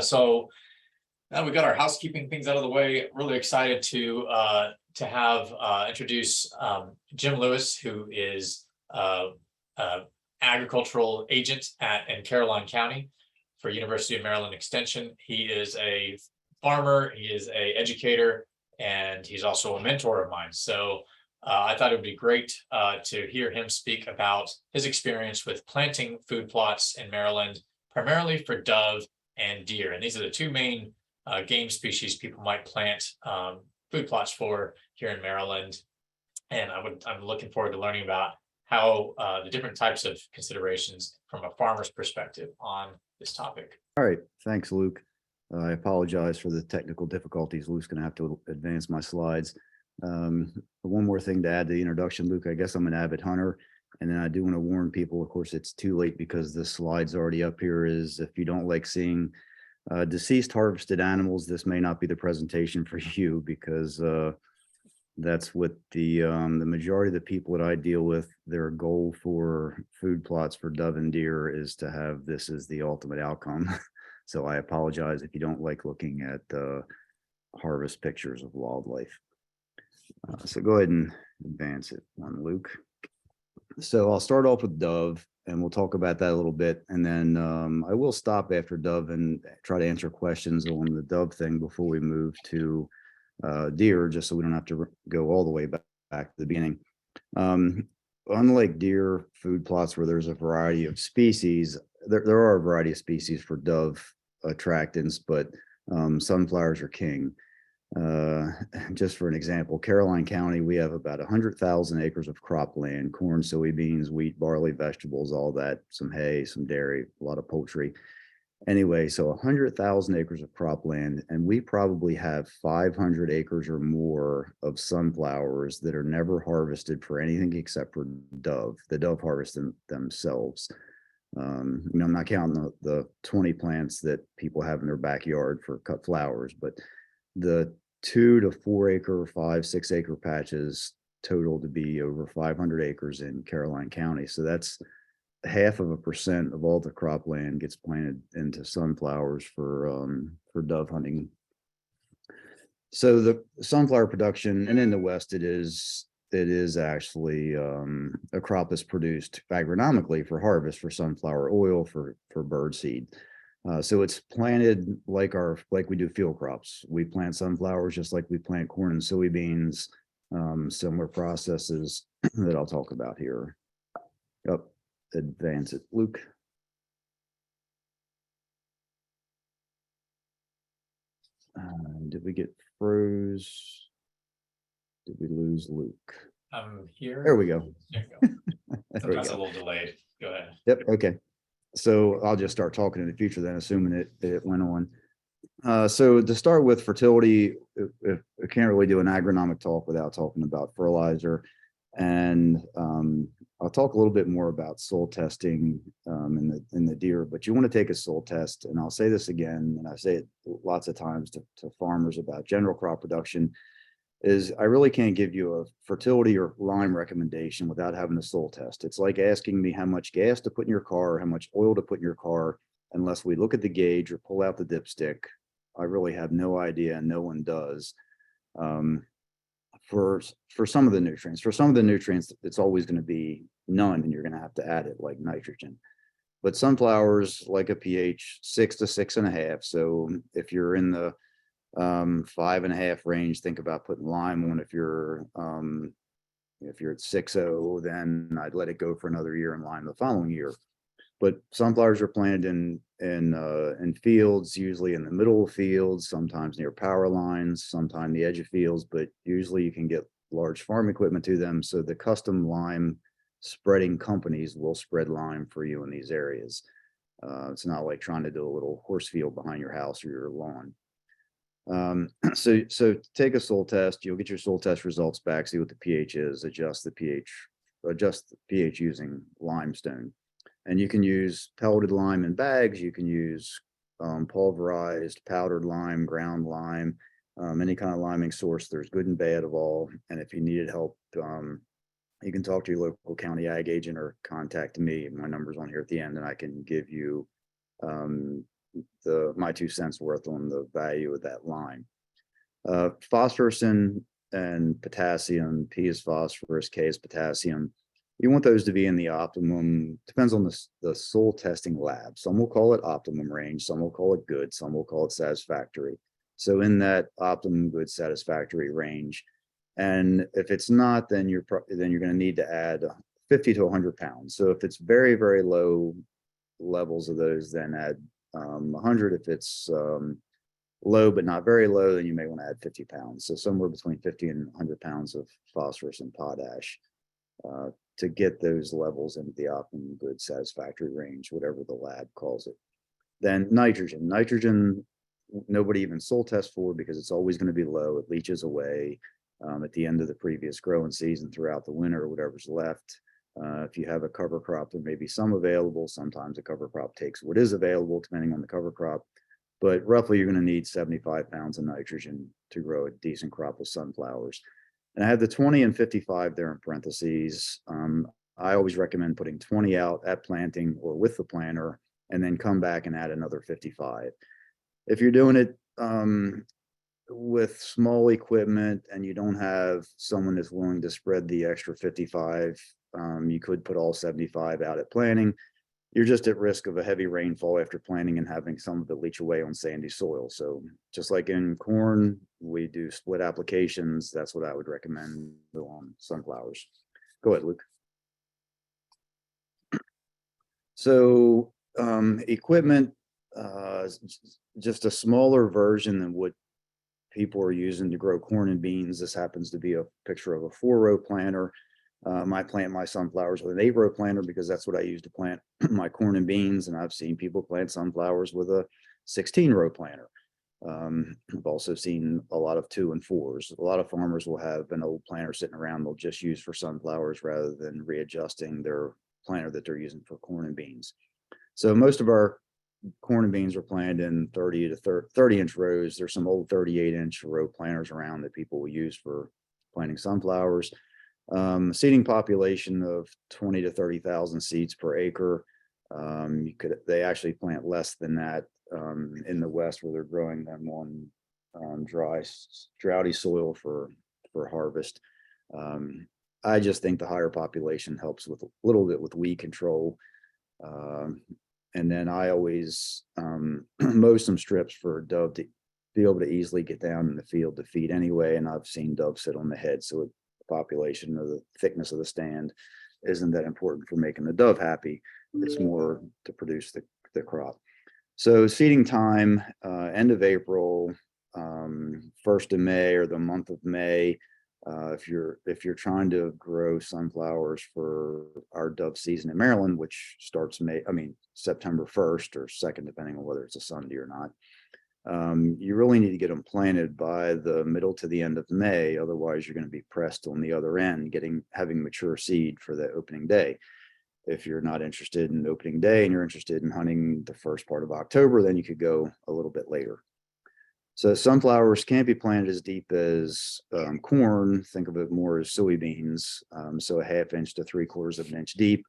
So now we got our housekeeping things out of the way. Really excited to have introduce Jim Lewis, who is agricultural agent in Caroline County for University of Maryland Extension. He is a farmer, he is an educator, and he's also a mentor of mine. So I thought it would be great to hear him speak about his experience with planting food plots in Maryland, primarily for dove and deer. And these are the two main game species people might plant food plots for here in Maryland. And I'm looking forward to learning about how the different types of considerations from a farmer's perspective on this topic. All right, thanks, Luke. I apologize for the technical difficulties. Luke's going to have to advance my slides. One more thing to add to the introduction, Luke. I guess I'm an avid hunter, and then I do want to warn people, of course, it's too late because the slide's already up here, is if you don't like seeing deceased harvested animals, this may not be the presentation for you, because that's what the majority of the people that I deal with, their goal for food plots for dove and deer is to have this as the ultimate outcome. So I apologize if you don't like looking at harvest pictures of wildlife. So go ahead and advance it one, Luke. So I'll start off with dove, and we'll talk about that a little bit. And then I will stop after dove and try to answer questions on the dove thing before we move to deer, just so we don't have to go all the way back to the beginning. Unlike deer food plots where there's a variety of species, there are a variety of species for dove attractants, but sunflowers are king. Just for an example, Caroline County, we have about 100,000 acres of cropland: corn, soybeans, wheat, barley, vegetables, all that, some hay, some dairy, a lot of poultry. Anyway, so 100,000 acres of cropland, and we probably have 500 acres or more of sunflowers that are never harvested for anything except for dove. The dove harvest themselves. I'm not counting the 20 plants that people have in their backyard for cut flowers, but the 2 to 4 acre, 5, 6 acre patches total to be over 500 acres in Caroline County. So that's 0.5% of all the cropland gets planted into sunflowers for dove hunting. So the sunflower production, and in the West, it is actually a crop that's produced agronomically for harvest, for sunflower oil, for bird seed. So it's planted like we do field crops. We plant sunflowers just like we plant corn and soybeans. Similar processes that I'll talk about here. Yep. Advance it, Luke. Did we get froze? Did we lose Luke? I'm here. There we go. There you go. Sometimes a little delayed. Go ahead. Yep. Okay. So I'll just start talking in the future then, assuming it went on. So to start with fertility, I can't really do an agronomic talk without talking about fertilizer. And I'll talk a little bit more about soil testing in the deer, but you want to take a soil test. And I'll say this again, and I say it lots of times to farmers about general crop production, is I really can't give you a fertility or lime recommendation without having a soil test. It's like asking me how much gas to put in your car or how much oil to put in your car. Unless we look at the gauge or pull out the dipstick, I really have no idea, and no one does. For some of the nutrients. For some of the nutrients, it's always going to be none, and you're going to have to add it, like nitrogen. But sunflowers like a pH 6 to 6.5. So if you're in the 5.5 range, think about putting lime on. If you're at 6.0, then I'd let it go for another year and lime the following year. But sunflowers are planted in fields, usually in the middle of fields, sometimes near power lines, sometimes the edge of fields, but usually you can get large farm equipment to them. So the custom lime spreading companies will spread lime for you in these areas. It's not like trying to do a little horse field behind your house or your lawn. So take a soil test. You'll get your soil test results back, see what the pH is, adjust the pH using limestone. And you can use pelleted lime in bags. You can use pulverized, powdered lime, ground lime, any kind of liming source. There's good and bad of all. And if you needed help, you can talk to your local county ag agent or contact me. My number's on here at the end, and I can give you my 2 cents worth on the value of that line. Phosphorus and potassium, P is phosphorus, K is potassium. You want those to be in the optimum, depends on the soil testing lab. Some will call it optimum range, some will call it good, some will call it satisfactory. So in that optimum, good, satisfactory range. And if it's not, then you're going to need to add 50 to 100 pounds. So if it's very, very low levels of those, then add 100. If it's low but not very low, then you may want to add 50 pounds. So somewhere between 50 and 100 pounds of phosphorus and potash to get those levels into the optimum, good, satisfactory range, whatever the lab calls it. Then nitrogen. Nitrogen, nobody even soil tests for because it's always going to be low. It leaches away at the end of the previous growing season throughout the winter, whatever's left. If you have a cover crop, there may be some available. Sometimes a cover crop takes what is available depending on the cover crop. But roughly, you're going to need 75 pounds of nitrogen to grow a decent crop of sunflowers. And I have the 20 and 55 there in parentheses. I always recommend putting 20 out at planting or with the planter, and then come back and add another 55. If you're doing it with small equipment and you don't have someone that's willing to spread the extra 55, you could put all 75 out at planting. You're just at risk of a heavy rainfall after planting and having some of it leach away on sandy soil. So just like in corn, we do split applications. That's what I would recommend on sunflowers. Go ahead, Luke. So equipment, just a smaller version than what people are using to grow corn and beans. This happens to be a picture of a 4-row planter. I plant my sunflowers with an 8-row planter because that's what I use to plant my corn and beans. And I've seen people plant sunflowers with a 16-row planter. I've also seen a lot of 2 and 4s. A lot of farmers will have an old planter sitting around they'll just use for sunflowers rather than readjusting their planter that they're using for corn and beans. So most of our corn and beans are planted in 30 to 30-inch rows. There's some old 38-inch row planters around that people will use for planting sunflowers. Seeding population of 20 to 30,000 seeds per acre. They actually plant less than that in the West where they're growing them on droughty soil for harvest. I just think the higher population helps with a little bit with weed control. And then I always mow some strips for a dove to be able to easily get down in the field to feed anyway. And I've seen doves sit on the head, so the population or the thickness of the stand isn't that important for making the dove happy. It's more to produce the crop. So seeding time, end of April, 1st of May or the month of May. If you're trying to grow sunflowers for our dove season in Maryland, which starts September 1st or 2nd, depending on whether it's a Sunday or not, you really need to get them planted by the middle to the end of May. Otherwise, you're going to be pressed on the other end, having mature seed for the opening day. If you're not interested in opening day and you're interested in hunting the first part of October, then you could go a little bit later. So sunflowers can't be planted as deep as corn. Think of it more as soybeans. So a 1/2 inch to 3/4 of an inch deep.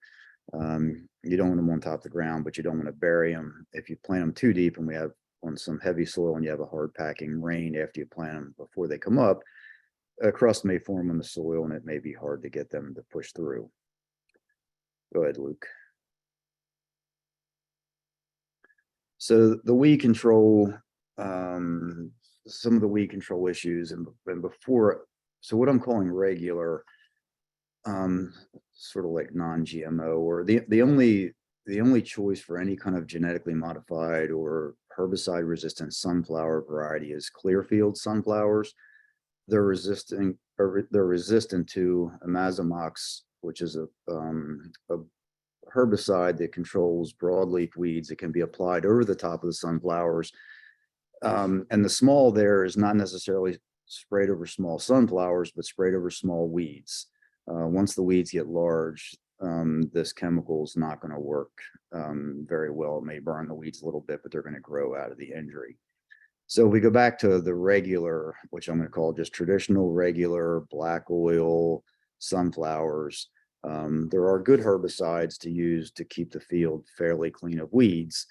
You don't want them on top of the ground, but you don't want to bury them. If you plant them too deep and we have on some heavy soil and you have a hard packing rain after you plant them before they come up, a crust may form on the soil and it may be hard to get them to push through. Go ahead, Luke. So the weed control, some of the weed control issues and before, so what I'm calling regular, sort of like non-GMO, or the only choice for any kind of genetically modified or herbicide resistant sunflower variety is Clearfield sunflowers. They're resistant to imazamox, which is a herbicide that controls broadleaf weeds. It can be applied over the top of the sunflowers. And the small there is not necessarily sprayed over small sunflowers, but sprayed over small weeds. Once the weeds get large, this chemical is not going to work very well. It may burn the weeds a little bit, but they're going to grow out of the injury. So we go back to the regular, which I'm going to call just traditional, regular black oil sunflowers. There are good herbicides to use to keep the field fairly clean of weeds.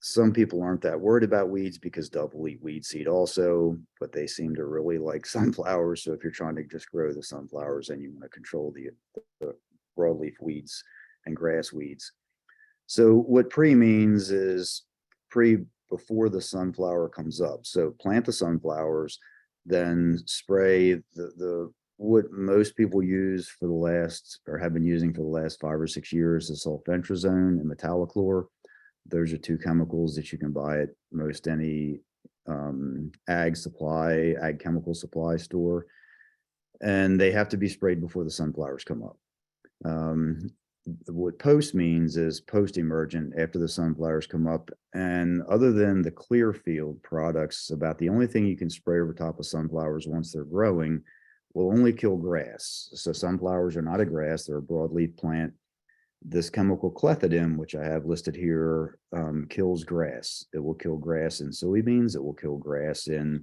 Some people aren't that worried about weeds because Dove will eat weed seed also, but they seem to really like sunflowers. So if you're trying to just grow the sunflowers and you want to control the broadleaf weeds and grass weeds. So what pre means is pre before the sunflower comes up. So plant the sunflowers, then spray the what most people use for the last or have been using for the last 5 or 6 years is sulfentrazone and metallochlor. Those are two chemicals that you can buy at most any ag chemical supply store, and they have to be sprayed before the sunflowers come up. What post means is post emergent, after the sunflowers come up, and other than the Clearfield products, about the only thing you can spray over top of sunflowers once they're growing will only kill grass. So sunflowers are not a grass, they're a broadleaf plant. This chemical clethodim, which I have listed here, kills grass. It will kill grass in soybeans. It will kill grass in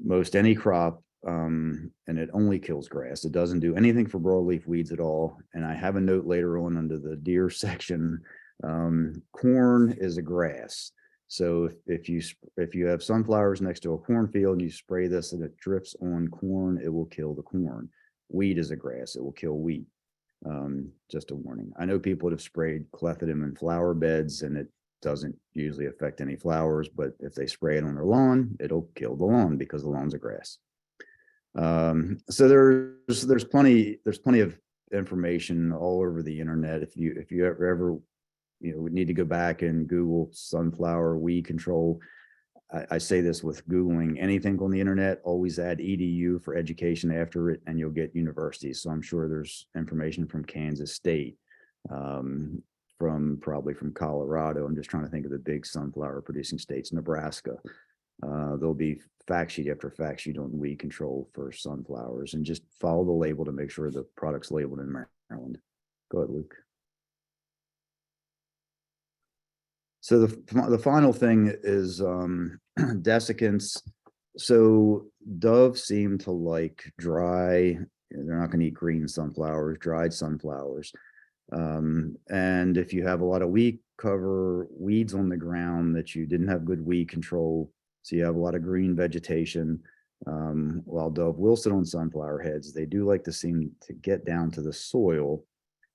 most any crop, and it only kills grass. It doesn't do anything for broadleaf weeds at all. And I have a note later on under the deer section. Corn is a grass. So if you have sunflowers next to a cornfield and you spray this and it drifts on corn, it will kill the corn. Wheat is a grass. It will kill wheat. Just a warning. I know people have sprayed clethodim in flower beds and it doesn't usually affect any flowers, but if they spray it on their lawn, it'll kill the lawn because the lawn's a grass. So there's plenty of information all over the internet. If you ever would need to go back and Google sunflower weed control. I say this with Googling anything on the internet, always add edu for education after it, and you'll get universities. So I'm sure there's information from Kansas State, probably from Colorado. I'm just trying to think of the big sunflower producing states, Nebraska. There'll be fact sheet after fact sheet on weed control for sunflowers, and just follow the label to make sure the product's labeled in Maryland. Go ahead, Luke. So the final thing is desiccants. So doves seem to like dry, they're not going to eat green sunflowers, dried sunflowers. And if you have a lot of weeds on the ground that you didn't have good weed control, so you have a lot of green vegetation, while dove will sit on sunflower heads, they do like to seem to get down to the soil.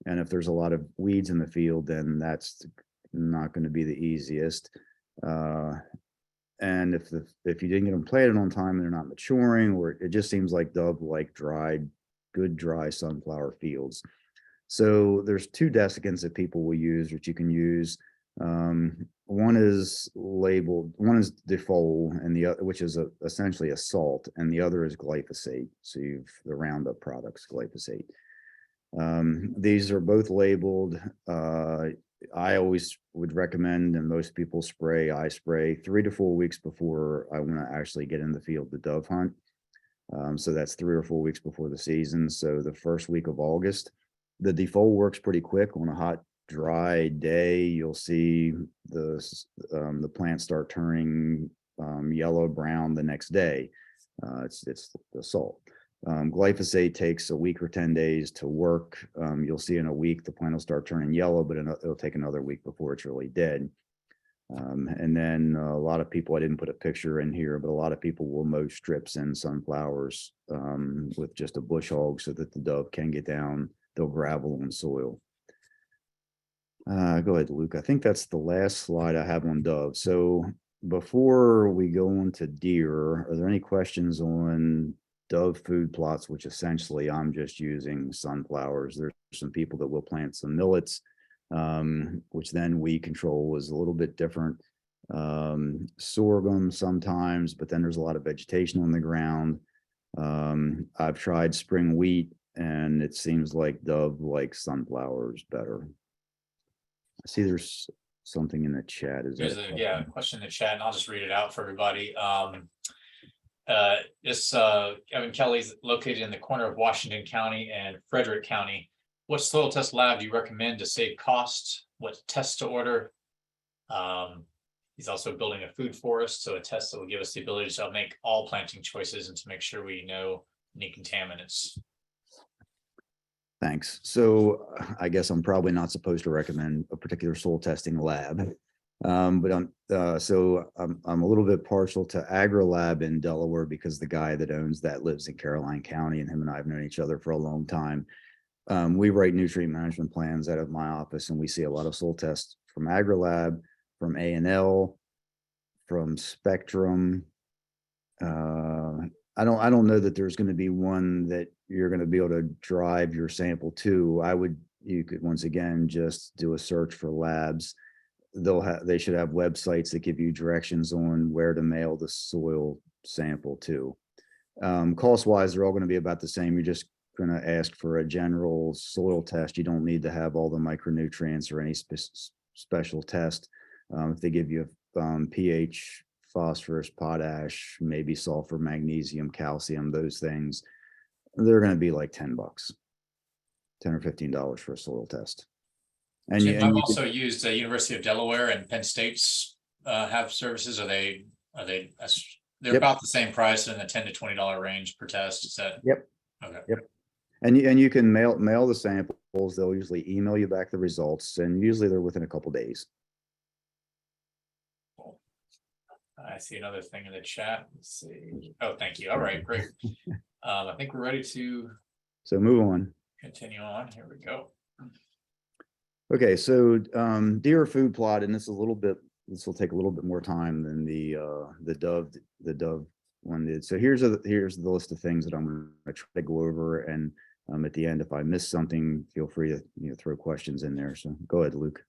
And if there's a lot of weeds in the field, then that's not going to be the easiest. And if you didn't get them planted on time and they're not maturing, or it just seems like dove like good dry sunflower fields. So there's two desiccants that people will use, which you can use. One is defol, and the other, which is essentially a salt, and the other is glyphosate. So you've the Roundup products, glyphosate. These are both labeled. I always would recommend, and most people I spray 3 to 4 weeks before I want to actually get in the field to dove hunt. So that's 3 or 4 weeks before the season. So the first week of August, the defol works pretty quick. On a hot, dry day, you'll see the plants start turning yellow brown the next day. It's the salt. Glyphosate takes a week or 10 days to work. You'll see in a week the plant will start turning yellow, but it'll take another week before it's really dead. And then a lot of people, I didn't put a picture in here, but a lot of people will mow strips in sunflowers with just a bush hog so that the dove can get down. They'll gravel on soil. Go ahead, Luke. I think that's the last slide I have on dove. So before we go on to deer, are there any questions on dove food plots, which essentially I'm just using sunflowers? There's some people that will plant some millets, which then weed control is a little bit different. Sorghum sometimes, but then there's a lot of vegetation on the ground. I've tried spring wheat, and it seems like dove likes sunflowers better. I see there's something in the chat. There's a question in the chat, and I'll just read it out for everybody. Kevin Kelly's located in the corner of Washington County and Frederick County. What soil test lab do you recommend to save costs? What tests to order? He's also building a food forest, so a test that will give us the ability to make all planting choices and to make sure we know any contaminants. Thanks. So I guess I'm probably not supposed to recommend a particular soil testing lab. But I'm a little bit partial to AgriLab in Delaware because the guy that owns that lives in Caroline County, and him and I have known each other for a long time. We write nutrient management plans out of my office, and we see a lot of soil tests from AgriLab, from A&L, from Spectrum. I don't know that there's going to be one that you're going to be able to drive your sample to. You could once again just do a search for labs. They should have websites that give you directions on where to mail the soil sample to. Cost wise, they're all going to be about the same. You're just going to ask for a general soil test. You don't need to have all the micronutrients or any special test. If they give you pH, phosphorus, potash, maybe sulfur, magnesium, calcium, those things, they're going to be like $10, $10 or $15 for a soil test. And Jim, I've also used the University of Delaware and Penn State's have services. They're Yep. about the same price in the $10 to $20 range per test. Is that? Yep. Okay. Yep. And you can mail the samples. They'll usually email you back the results, and usually they're within a couple days. Cool. I see another thing in the chat. Let's see. Oh, thank you. All right, great. I think we're ready to move on. Continue on. Here we go. Okay, so deer food plot, and this will take a little bit more time than the dove one did. So here's the list of things that I'm going to try to go over, and at the end, if I miss something, feel free to throw questions in there. So go ahead, Luke.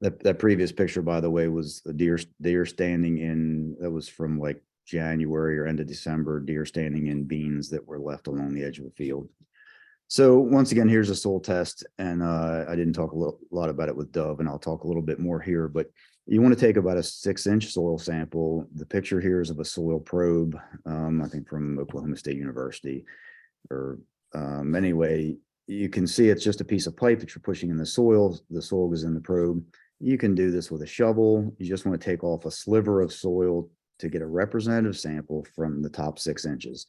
That previous picture, by the way, was the deer standing in. That was from like January or end of December. Deer standing in beans that were left along the edge of the field. So once again, here's a soil test, and I didn't talk a lot about it with Dove, and I'll talk a little bit more here, but you want to take about a 6-inch soil sample. The picture here is of a soil probe, I think from Oklahoma State University, or anyway, you can see it's just a piece of pipe that you're pushing in the soil. The soil goes in the probe. You can do this with a shovel. You just want to take off a sliver of soil to get a representative sample from the top 6 inches.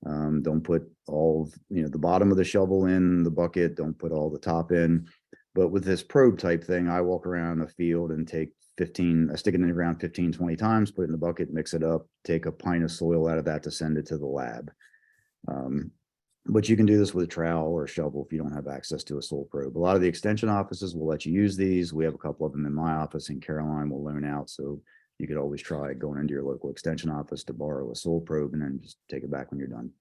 Don't put all the bottom of the shovel in the bucket. Don't put all the top in. But with this probe type thing, I walk around the field and take I stick it in the ground 15, 20 times, put it in the bucket, mix it up, take a pint of soil out of that to send it to the lab. But you can do this with a trowel or a shovel if you don't have access to a soil probe. A lot of the extension offices will let you use these. We have a couple of them in my office, in Caroline will loan out. So you could always try going into your local extension office to borrow a soil probe and then just take it back when you're done.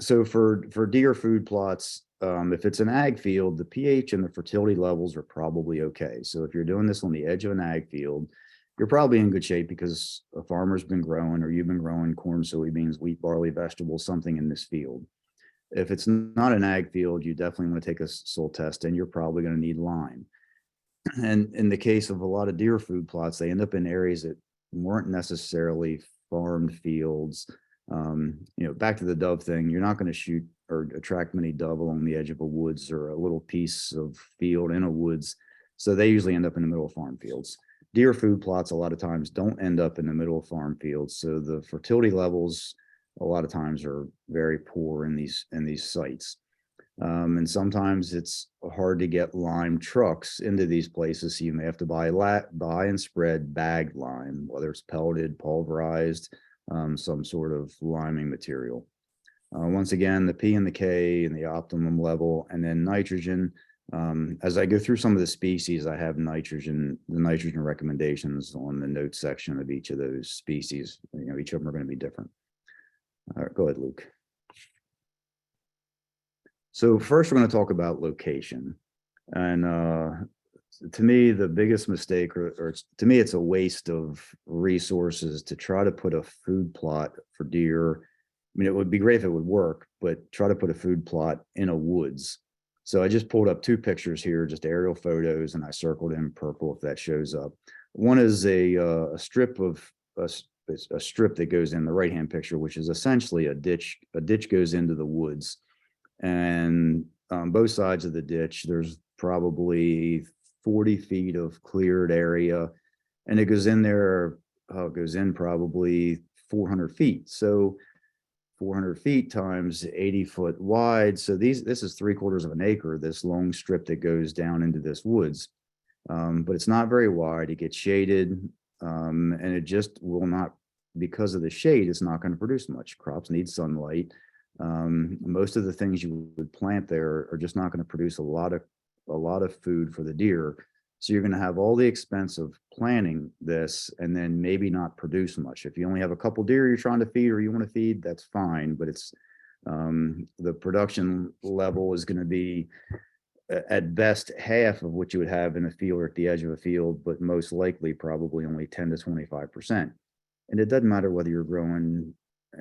So for deer food plots, if it's an ag field, the pH and the fertility levels are probably okay. So if you're doing this on the edge of an ag field, you're probably in good shape because a farmer's been growing, or you've been growing corn, soybeans, wheat, barley, vegetables, something in this field. If it's not an ag field, you definitely want to take a soil test, and you're probably going to need lime. And in the case of a lot of deer food plots, they end up in areas that weren't necessarily farmed fields. Back to the dove thing, you're not going to shoot or attract many dove along the edge of a woods or a little piece of field in a woods. So they usually end up in the middle of farm fields. Deer food plots a lot of times don't end up in the middle of farm fields. So the fertility levels a lot of times are very poor in these sites. And sometimes it's hard to get lime trucks into these places. So you may have to buy and spread bagged lime, whether it's pelleted, pulverized, some sort of liming material. Once again, the P and the K and the optimum level, and then nitrogen. As I go through some of the species, I have the nitrogen recommendations on the notes section of each of those species. Each of them are going to be different. All right, go ahead, Luke. So first, we're going to talk about location. And to me, the biggest mistake, or to me, it's a waste of resources to try to put a food plot for deer. I mean, it would be great if it would work, but try to put a food plot in a woods. So I just pulled up 2 pictures here, just aerial photos, and I circled in purple if that shows up. One is a strip that goes in the right-hand picture, which is essentially a ditch. A ditch goes into the woods, and on both sides of the ditch, there's probably 40 feet of cleared area, and it goes in there. It goes in probably 400 feet. So 400 feet times 80 foot wide. So this is 3/4 of an acre, this long strip that goes down into this woods. But it's not very wide. It gets shaded, and it just will not, because of the shade, it's not going to produce much. Crops need sunlight. Most of the things you would plant there are just not going to produce a lot of food for the deer. So you're going to have all the expense of planting this and then maybe not produce much. If you only have a couple deer you're trying to feed or you want to feed, that's fine. But it's the production level is going to be at best half of what you would have in a field or at the edge of a field, but most likely probably only 10 to 25%. And it doesn't matter whether you're growing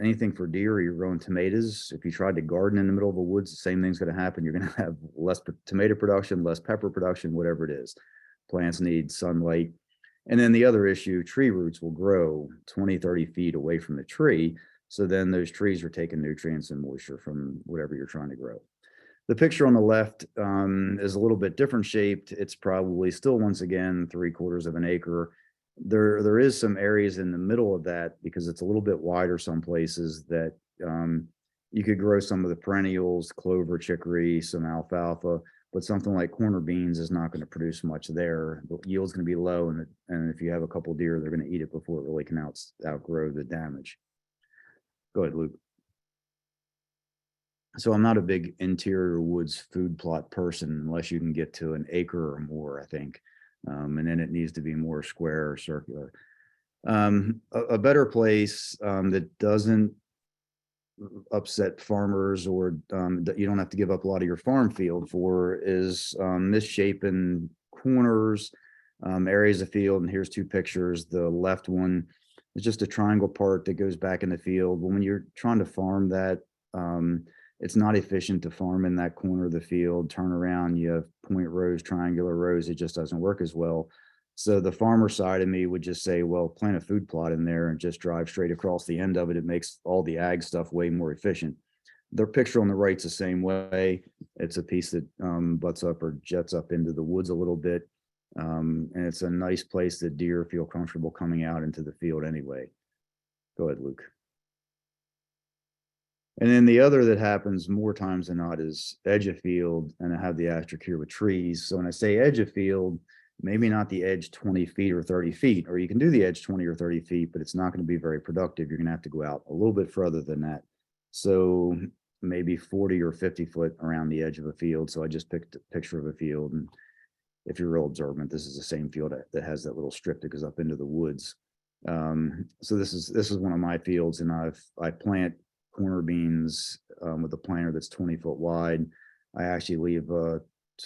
anything for deer or you're growing tomatoes. If you tried to garden in the middle of the woods, the same thing's going to happen. You're going to have less tomato production, less pepper production, whatever it is. Plants need sunlight. And then the other issue, tree roots will grow 20, 30 feet away from the tree. So then those trees are taking nutrients and moisture from whatever you're trying to grow. The picture on the left is a little bit different shaped. It's probably still, once again, 3/4 of an acre. There is some areas in the middle of that because it's a little bit wider some places that you could grow some of the perennials, clover, chicory, some alfalfa, but something like corner beans is not going to produce much there. The yield's going to be low, and if you have a couple deer, they're going to eat it before it really can outgrow the damage. Go ahead, Luke. So I'm not a big interior woods food plot person unless you can get to an acre or more, I think. And then it needs to be more square or circular. A better place that doesn't upset farmers or that you don't have to give up a lot of your farm field for is misshapen corners, areas of field. And here's two pictures. The left one is just a triangle part that goes back in the field. When you're trying to farm that, it's not efficient to farm in that corner of the field, turn around, you have point rows, triangular rows. It just doesn't work as well. So the farmer side of me would just say, well, plant a food plot in there and just drive straight across the end of it. It makes all the ag stuff way more efficient. The picture on the right's the same way. It's a piece that butts up or jets up into the woods a little bit. And it's a nice place that deer feel comfortable coming out into the field anyway. Go ahead, Luke. And then the other that happens more times than not is edge of field, and I have the asterisk here with trees. So when I say edge of field, maybe not the edge 20 feet or 30 feet, or you can do the edge 20 or 30 feet, but it's not going to be very productive. You're going to have to go out a little bit further than that. So maybe 40 or 50 foot around the edge of a field. So I just picked a picture of a field. And if you're real observant, this is the same field that has that little strip that goes up into the woods. So this is one of my fields, and I plant corner beans with a planter that's 20 foot wide. I actually leave a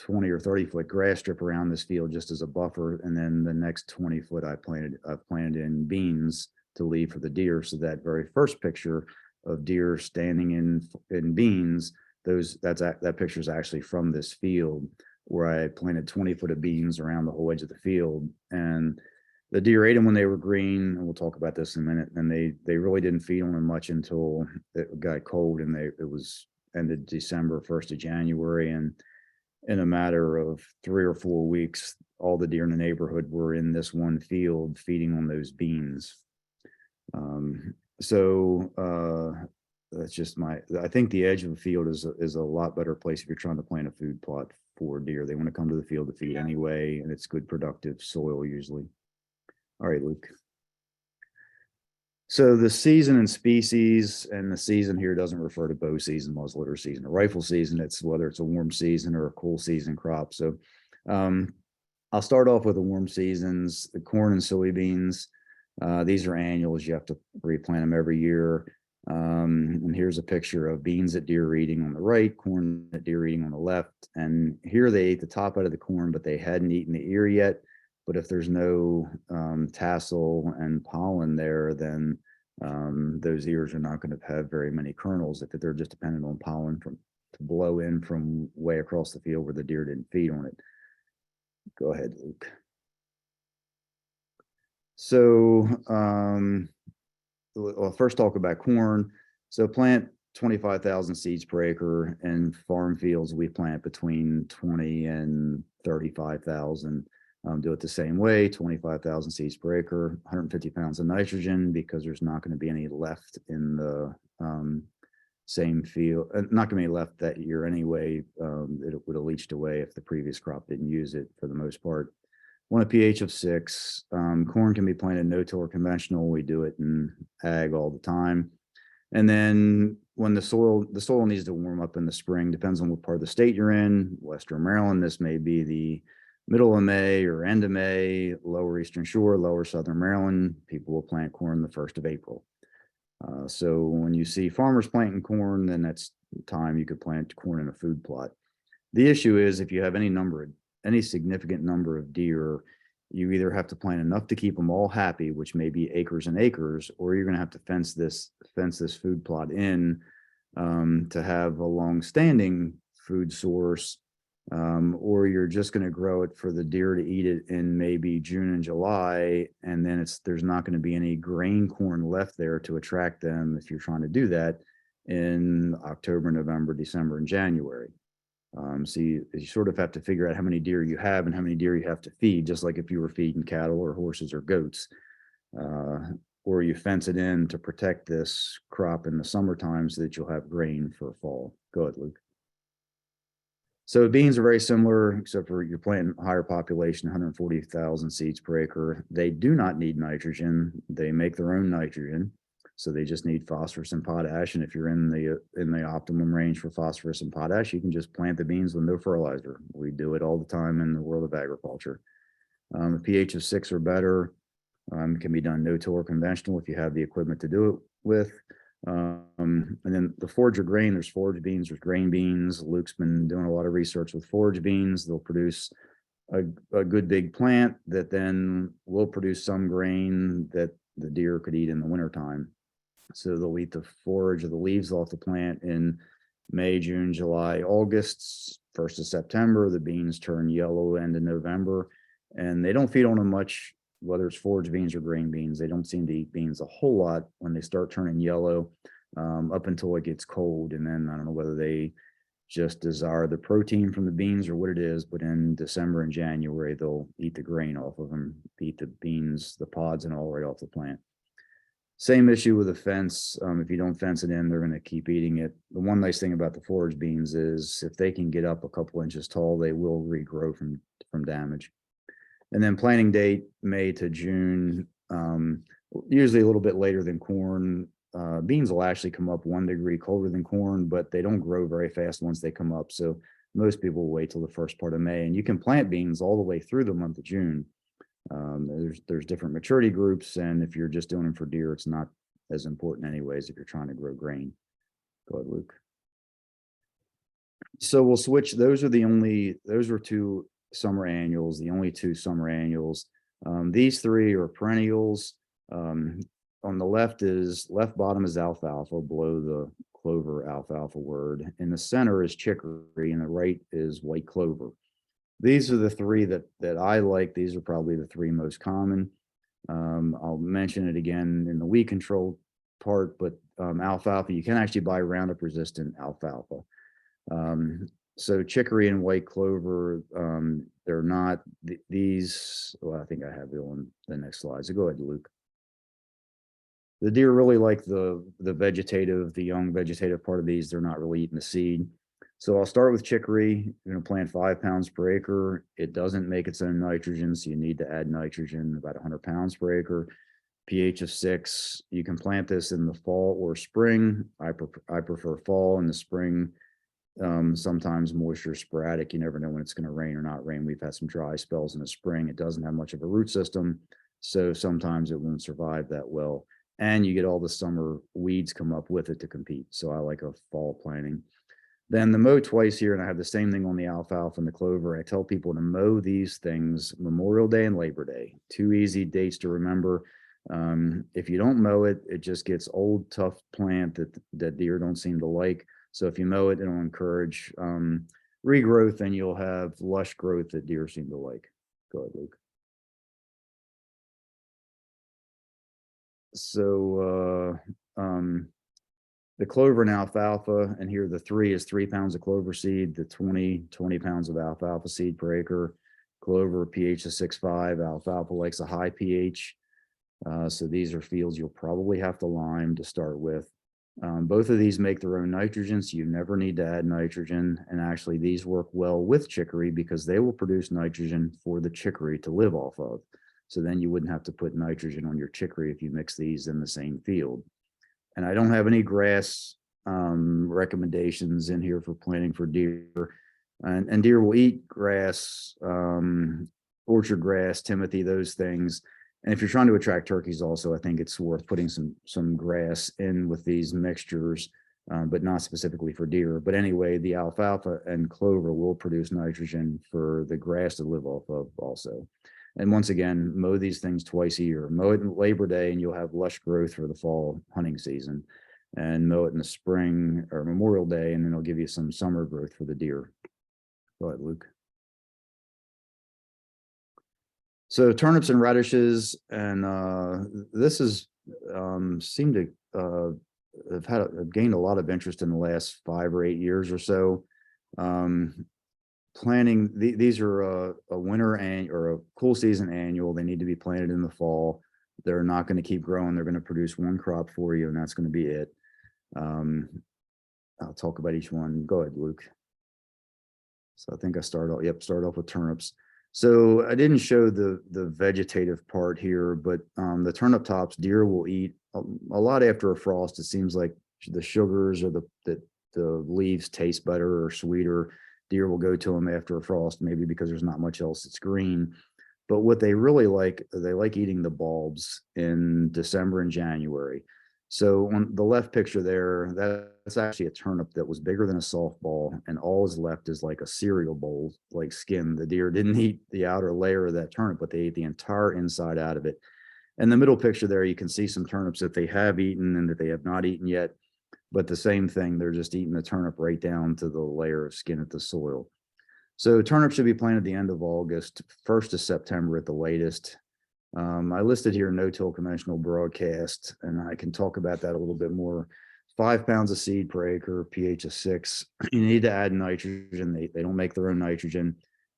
20 or 30 foot grass strip around this field just as a buffer, and then the next 20 foot I've planted in beans to leave for the deer. So that very first picture of deer standing in beans, that picture is actually from this field where I planted 20 foot of beans around the whole edge of the field. And the deer ate them when they were green, and we'll talk about this in a minute. And they really didn't feed on them much until it got cold, and it was ended December, 1st of January, and in a matter of 3 or 4 weeks, all the deer in the neighborhood were in this one field feeding on those beans. That's just I think the edge of a field is a lot better place if you're trying to plant a food plot for deer. They want to come to the field to feed anyway, and it's good productive soil usually. All right, Luke. So the season and species, and the season here doesn't refer to bow season, muzzleloader season, or rifle season. It's whether it's a warm season or a cool season crop. So I'll start off with the warm seasons, the corn and soybeans. These are annuals. You have to replant them every year. And here's a picture of beans that deer are eating on the right, corn that deer are eating on the left. And here they ate the top out of the corn, but they hadn't eaten the ear yet. But if there's no tassel and pollen there, then those ears are not going to have very many kernels if they're just dependent on pollen to blow in from way across the field where the deer didn't feed on it. Go ahead, Luke. So I'll first talk about corn. So plant 25,000 seeds per acre. In farm fields, we plant between 20 and 35,000. Do it the same way, 25,000 seeds per acre, 150 pounds of nitrogen, because there's not going to be any left in the same field, not going to be left that year anyway. It would have leached away if the previous crop didn't use it for the most part. want a pH of 6. Corn can be planted no-till or conventional. We do it in ag all the time. And then when the soil needs to warm up in the spring, depends on what part of the state you're in. Western Maryland, this may be the middle of May or end of May. Lower Eastern Shore, lower Southern Maryland, people will plant corn the 1st of April. So when you see farmers planting corn, then that's the time you could plant corn in a food plot. The issue is if you have any significant number of deer, you either have to plant enough to keep them all happy, which may be acres and acres, or you're going to have to fence this food plot in to have a long-standing food source, or you're just going to grow it for the deer to eat it in maybe June and July, and then there's not going to be any grain corn left there to attract them if you're trying to do that in October, November, December, and January. So you sort of have to figure out how many deer you have and how many deer you have to feed, just like if you were feeding cattle or horses or goats. Or you fence it in to protect this crop in the summertime so that you'll have grain for fall. Go ahead, Luke. So beans are very similar, except for you're planting higher population, 140,000 seeds per acre. They do not need nitrogen. They make their own nitrogen. So they just need phosphorus and potash. And if you're in the optimum range for phosphorus and potash, you can just plant the beans with no fertilizer. We do it all the time in the world of agriculture. A pH of 6 or better can be done no-till or conventional if you have the equipment to do it with. And then the forage or grain, there's forage beans, there's grain beans. Luke's been doing a lot of research with forage beans. They'll produce a good big plant that then will produce some grain that the deer could eat in the wintertime. So they'll eat the forage or the leaves off the plant in May, June, July, August, 1st of September. The beans turn yellow end of November, and they don't feed on them much, whether it's forage beans or grain beans. They don't seem to eat beans a whole lot when they start turning yellow up until it gets cold. And then I don't know whether they just desire the protein from the beans or what it is, but in December and January, they'll eat the grain off of them, eat the beans, the pods, and all right off the plant. Same issue with a fence. If you don't fence it in, they're going to keep eating it. The one nice thing about the forage beans is if they can get up a couple inches tall, they will regrow from damage. And then planting date, May to June, usually a little bit later than corn. Beans will actually come up 1 degree colder than corn, but they don't grow very fast once they come up. So most people will wait till the first part of May, and you can plant beans all the way through the month of June. There's different maturity groups, and if you're just doing them for deer, it's not as important anyways if you're trying to grow grain. Go ahead, Luke. So we'll switch. Those are 2 summer annuals, the only 2 summer annuals. These 3 are perennials. On the left bottom is alfalfa, below the clover alfalfa word. In the center is chicory, and the right is white clover. These are the 3 that I like. These are probably the 3 most common. I'll mention it again in the weed control part, but alfalfa, you can actually buy Roundup resistant alfalfa. So chicory and white clover, they're not these. Well, I think I have it on the next slide. So go ahead, Luke. The deer really like the young vegetative part of these. They're not really eating the seed. So I'll start with chicory. You're going to plant 5 pounds per acre. It doesn't make its own nitrogen, so you need to add nitrogen, about 100 pounds per acre. pH of 6. You can plant this in the fall or spring. I prefer fall. In the spring, sometimes moisture is sporadic. You never know when it's going to rain or not rain. We've had some dry spells in the spring. It doesn't have much of a root system, so sometimes it won't survive that well. And you get all the summer weeds come up with it to compete. So I like a fall planting. Then the mow twice here, and I have the same thing on the alfalfa and the clover. I tell people to mow these things Memorial Day and Labor Day. 2 easy dates to remember. If you don't mow it, it just gets old, tough plant that deer don't seem to like. So if you mow it, it'll encourage regrowth, and you'll have lush growth that deer seem to like. Go ahead, Luke. So the clover and alfalfa, and here the 3 is 3 pounds of clover seed, the 20 pounds of alfalfa seed per acre. Clover pH is 6.5. Alfalfa likes a high pH. So these are fields you'll probably have to lime to start with. Both of these make their own nitrogen, so you never need to add nitrogen. And actually, these work well with chicory because they will produce nitrogen for the chicory to live off of. So then you wouldn't have to put nitrogen on your chicory if you mix these in the same field. And I don't have any grass recommendations in here for planting for deer. And deer will eat grass, orchard grass, timothy, those things. And if you're trying to attract turkeys also, I think it's worth putting some grass in with these mixtures, but not specifically for deer. But anyway, the alfalfa and clover will produce nitrogen for the grass to live off of also. And once again, mow these things twice a year. Mow it in Labor Day and you'll have lush growth for the fall hunting season. And mow it in the spring or Memorial Day, and then it'll give you some summer growth for the deer. Go ahead, Luke. So turnips and radishes, and this is seemed to have gained a lot of interest in the last 5 or 8 years or so. Planting these are a winter or a cool season annual. They need to be planted in the fall. They're not going to keep growing. They're going to produce one crop for you, and that's going to be it. I'll talk about each one. Go ahead, Luke. So I think I start off with turnips. So I didn't show the vegetative part here, but the turnip tops, deer will eat a lot after a frost. It seems like the sugars or the leaves taste better or sweeter. Deer will go to them after a frost, maybe because there's not much else that's green. But what they really like, they like eating the bulbs in December and January. So on the left picture there, that's actually a turnip that was bigger than a softball, and all is left is like a cereal bowl, like skin. The deer didn't eat the outer layer of that turnip, but they ate the entire inside out of it. And the middle picture there, you can see some turnips that they have eaten and that they have not eaten yet. But the same thing, they're just eating the turnip right down to the layer of skin at the soil. So turnips should be planted the end of August, 1st of September at the latest. I listed here no-till conventional broadcast, and I can talk about that a little bit more. 5 pounds of seed per acre, pH of 6. You need to add nitrogen. They don't make their own nitrogen.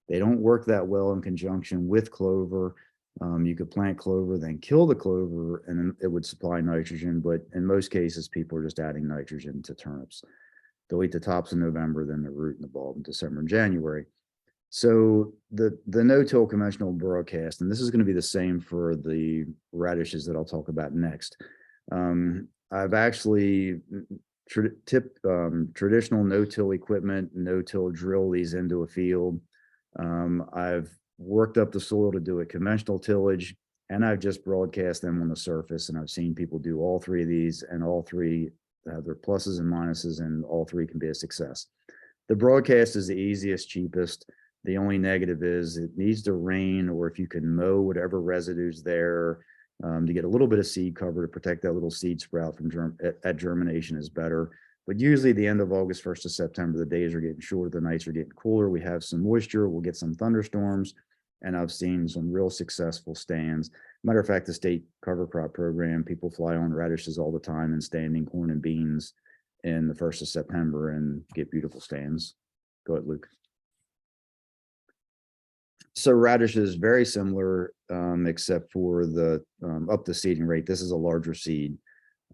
They don't work that well in conjunction with clover. You could plant clover, then kill the clover, and it would supply nitrogen. But in most cases, people are just adding nitrogen to turnips. They'll eat the tops in November, then the root and the bulb in December and January. So the no-till conventional broadcast, and this is going to be the same for the radishes that I'll talk about next. I've actually traditional no-till equipment, no-till drill these into a field. I've worked up the soil to do it conventional tillage, and I've just broadcast them on the surface. And I've seen people do all 3 of these, and all 3 have their pluses and minuses, and all 3 can be a success. The broadcast is the easiest, cheapest. The only negative is it needs to rain, or if you can mow whatever residues there to get a little bit of seed cover to protect that little seed sprout from at germination is better. But usually the end of August, 1st of September, the days are getting shorter, the nights are getting cooler. We have some moisture, we'll get some thunderstorms, and I've seen some real successful stands. Matter of fact, the state cover crop program, people fly on radishes all the time and standing corn and beans in the 1st of September and get beautiful stands. Go ahead, Luke. So radish is very similar, except for the up the seeding rate. This is a larger seed,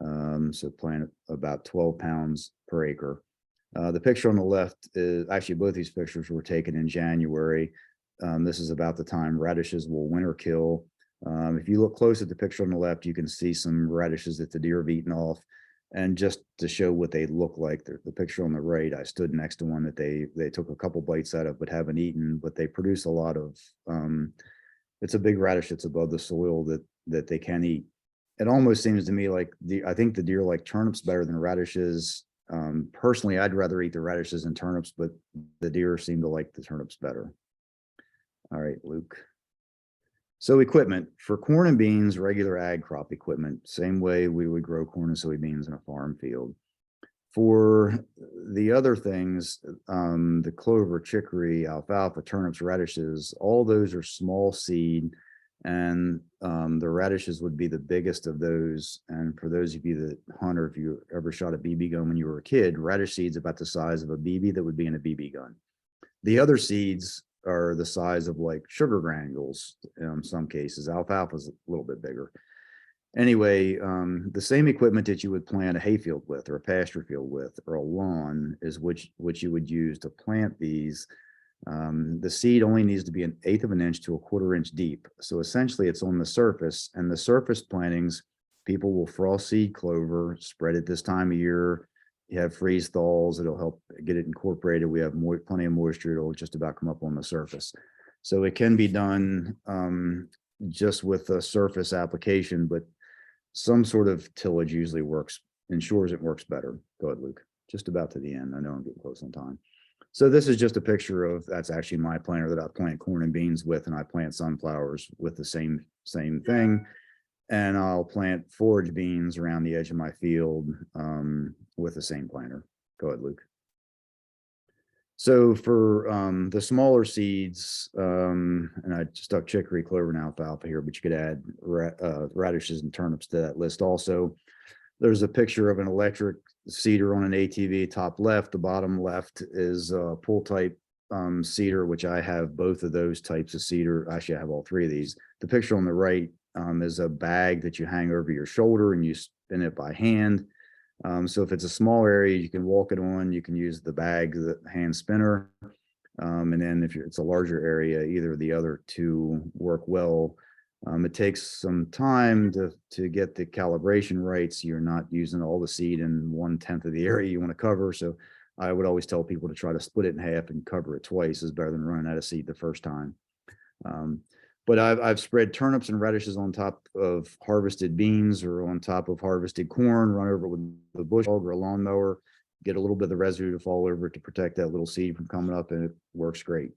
so plant about 12 pounds per acre. The picture on the left is actually both these pictures were taken in January. This is about the time radishes will winter kill. If you look close at the picture on the left, you can see some radishes that the deer have eaten off. And just to show what they look like, the picture on the right, I stood next to one that they took a couple bites out of but haven't eaten, but they produce a lot of, it's a big radish that's above the soil that they can eat. It almost seems to me like I think the deer like turnips better than radishes. Personally, I'd rather eat the radishes than turnips, but the deer seem to like the turnips better. All right, Luke. So equipment for corn and beans, regular ag crop equipment, same way we would grow corn and soybeans in a farm field. For the other things, the clover, chicory, alfalfa, turnips, radishes, all those are small seed, and the radishes would be the biggest of those. And for those of you that hunt, or if you ever shot a BB gun when you were a kid, radish seeds about the size of a BB that would be in a BB gun. The other seeds are the size of like sugar granules in some cases. Alfalfa is a little bit bigger. Anyway, the same equipment that you would plant a hayfield with, or a pasture field with, or a lawn is which you would use to plant these. The seed only needs to be 1/8 of an inch to 1/4 inch deep. So essentially it's on the surface, and the surface plantings, people will frost seed clover, spread it this time of year. You have freeze thaws, it'll help get it incorporated. We have plenty of moisture, it'll just about come up on the surface. So it can be done just with a surface application, but some sort of tillage usually ensures it works better. Go ahead, Luke. Just about to the end. I know I'm getting close on time. So this is just a picture of, that's actually my planter that I plant corn and beans with, and I plant sunflowers with the same thing. And I'll plant forage beans around the edge of my field with the same planter. Go ahead, Luke. So for the smaller seeds, and I stuck chicory, clover, and alfalfa here, but you could add radishes and turnips to that list also. There's a picture of an electric seeder on an ATV, top left. The bottom left is a pull type seeder, which I have both of those types of seeder. Actually, I have all three of these. The picture on the right is a bag that you hang over your shoulder and you spin it by hand. So if it's a small area, you can walk it on, you can use the bag, the hand spinner. And then if it's a larger area, either of the other two work well. It takes some time to get the calibration right, so you're not using all the seed in 1/10 of the area you want to cover. So I would always tell people to try to split it in half and cover it twice, is better than running out of seed the first time. But I've spread turnips and radishes on top of harvested beans or on top of harvested corn, run over it with a bush hog or a lawnmower, get a little bit of the residue to fall over to protect that little seed from coming up, and it works great.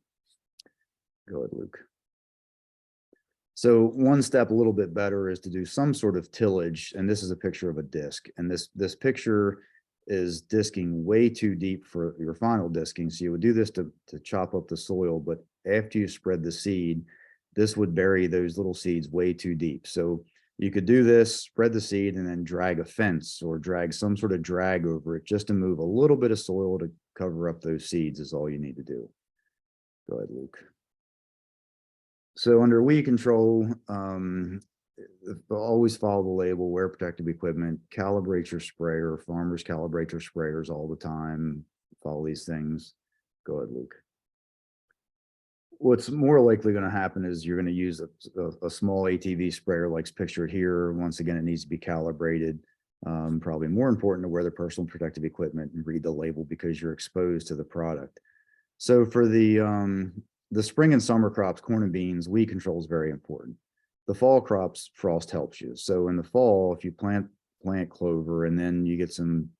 Go ahead, Luke. So one step a little bit better is to do some sort of tillage, and this is a picture of a disc, and this picture is disking way too deep for your final disking. So you would do this to chop up the soil, but after you spread the seed, this would bury those little seeds way too deep. So you could do this, spread the seed, and then drag a fence or drag some sort of drag over it just to move a little bit of soil to cover up those seeds is all you need to do. Go ahead, Luke. So under weed control, always follow the label, wear protective equipment, calibrate your sprayer. Farmers calibrate their sprayers all the time. Follow these things. Go ahead, Luke. What's more likely going to happen is you're going to use a small ATV sprayer like pictured here. Once again, it needs to be calibrated. Probably more important to wear the personal protective equipment and read the label because you're exposed to the product. So for the spring and summer crops, corn and beans, weed control is very important. The fall crops, frost helps you. So in the fall, if you plant clover and then you get some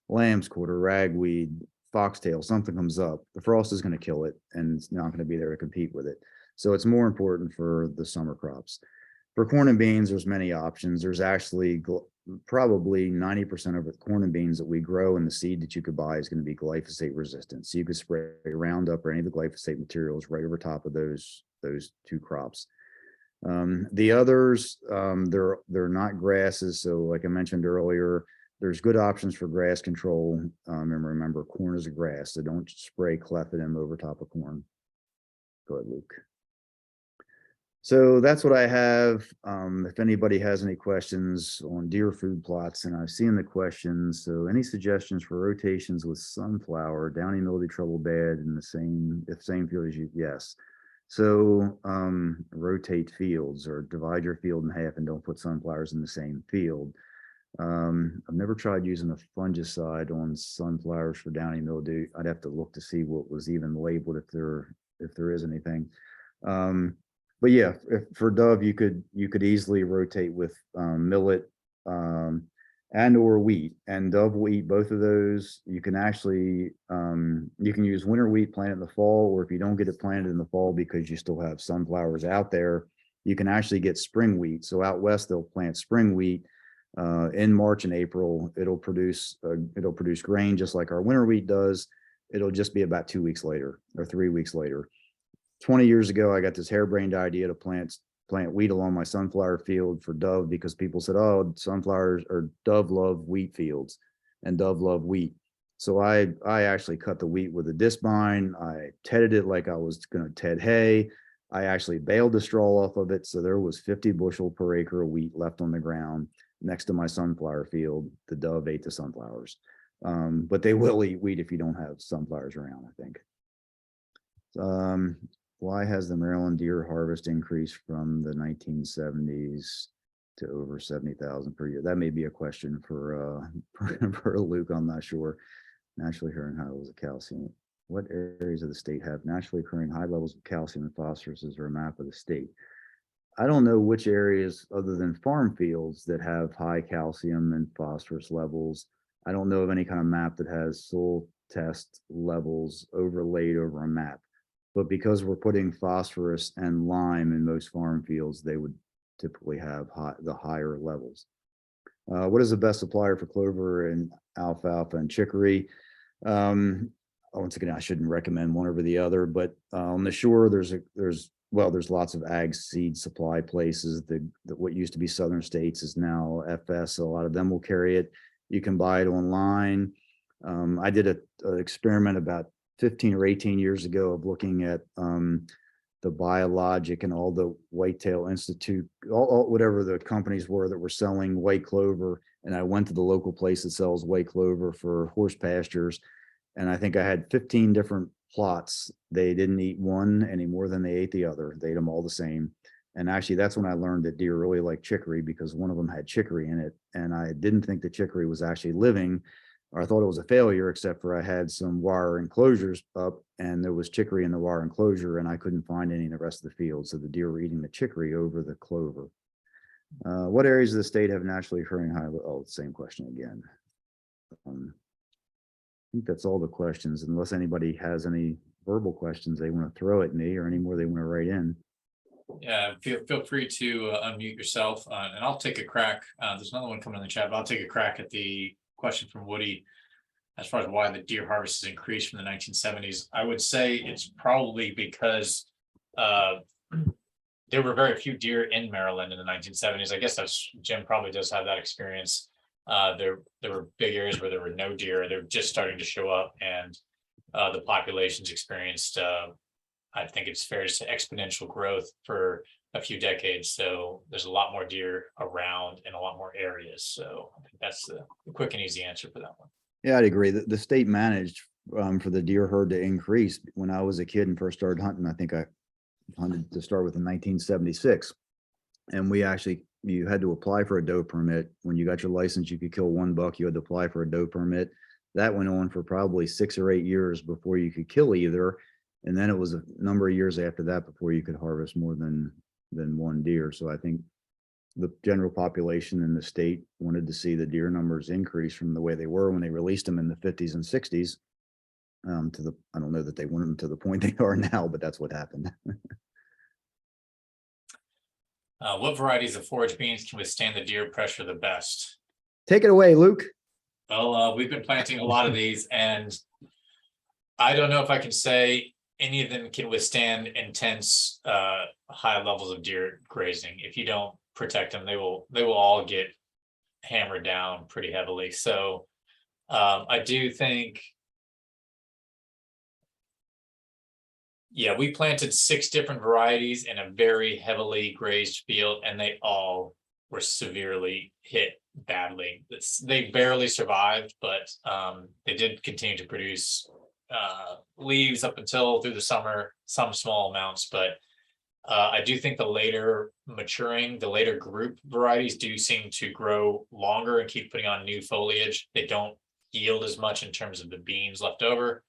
lamb's quarter, ragweed, foxtail, something comes up, the frost is going to kill it and it's not going to be there to compete with it. So it's more important for the summer crops. For corn and beans, there's many options. There's actually probably 90% of the corn and beans that we grow, and the seed that you could buy is going to be glyphosate resistant. So you could spray Roundup or any of the glyphosate materials right over top of those two crops. The others, they're not grasses. So like I mentioned earlier, there's good options for grass control. And remember, corn is a grass, so don't spray clethodim over top of corn. Go ahead, Luke. So that's what I have. If anybody has any questions on deer food plots, and I've seen the questions, so any suggestions for rotations with sunflower, downy mildew trouble bad in the same field as you? Yes. So rotate fields or divide your field in half and don't put sunflowers in the same field. I've never tried using a fungicide on sunflowers for downy mildew. I'd have to look to see what was even labeled if there is anything. But yeah, for dove, you could easily rotate with millet and or wheat, and dove will eat both of those. You can actually you can use winter wheat planted in the fall, or if you don't get it planted in the fall because you still have sunflowers out there, you can actually get spring wheat. So out west, they'll plant spring wheat in March and April. It'll produce grain just like our winter wheat does. It'll just be about 2 weeks later or 3 weeks later. 20 years ago, I got this harebrained idea to plant wheat along my sunflower field for dove because people said, oh, sunflowers or dove love wheat fields and dove love wheat. So I actually cut the wheat with a disc vine. I tedded it like I was going to ted hay. I actually baled the straw off of it, so there was 50 bushel per acre of wheat left on the ground next to my sunflower field. The dove ate the sunflowers, but they will eat wheat if you don't have sunflowers around, I think. Um, why has the Maryland deer harvest increased from the 1970s to over 70,000 per year? That may be a question for for Luke. I'm not sure. Naturally occurring high levels of calcium. What areas of the state have naturally occurring high levels of calcium and phosphorus? Is there a map of the state? I don't know which areas other than farm fields that have high calcium and phosphorus levels. I don't know of any kind of map that has soil test levels overlaid over a map. But because we're putting phosphorus and lime in most farm fields, they would typically have the higher levels. What is the best supplier for clover and alfalfa and chicory? Once again, I shouldn't recommend one over the other, but on the shore, there's lots of ag seed supply places. What used to be Southern States is now FS. So a lot of them will carry it. You can buy it online. I did an experiment about 15 or 18 years ago of looking at the Biologic and all the Whitetail Institute, whatever the companies were that were selling white clover. And I went to the local place that sells white clover for horse pastures. And I think I had 15 different plots. They didn't eat one any more than they ate the other. They ate them all the same. And actually, that's when I learned that deer really like chicory, because one of them had chicory in it. And I didn't think the chicory was actually living, or I thought it was a failure, except for I had some wire enclosures up and there was chicory in the wire enclosure and I couldn't find any in the rest of the field. So the deer were eating the chicory over the clover. What areas of the state have naturally occurring high? Oh, same question again. I think that's all the questions, unless anybody has any verbal questions they want to throw at me or any more they want to write in. Yeah, feel free to unmute yourself, and I'll take a crack. There's another one coming in the chat, but I'll take a crack at the question from Woody as far as why the deer harvest has increased from the 1970s. I would say it's probably because there were very few deer in Maryland in the 1970s. I guess that's Jim probably does have that experience. There were big areas where there were no deer. They're just starting to show up, and the population's experienced, I think it's fair to say, exponential growth for a few decades. So there's a lot more deer around in a lot more areas. So I think that's the quick and easy answer for that one. Yeah, I'd agree. The state managed for the deer herd to increase. When I was a kid and first started hunting, I think I hunted to start with in 1976. And you had to apply for a doe permit. When you got your license, you could kill one buck. You had to apply for a doe permit. That went on for probably 6 or 8 years before you could kill either. And then it was a number of years after that before you could harvest more than one deer. So I think the general population in the state wanted to see the deer numbers increase from the way they were when they released them in the 50s and 60s. I don't know that they wanted them to the point they are now, but that's what happened. What varieties of forage beans can withstand the deer pressure the best? Take it away, Luke. Well, we've been planting a lot of these, and I don't know if I can say any of them can withstand intense high levels of deer grazing. If you don't protect them, they will all get hammered down pretty heavily. So I do think, yeah, we planted 6 different varieties in a very heavily grazed field, and they all were severely hit badly. They barely survived, but they did continue to produce leaves up until through the summer, some small amounts. But I do think the later group varieties do seem to grow longer and keep putting on new foliage. They don't yield as much in terms of the beans left over.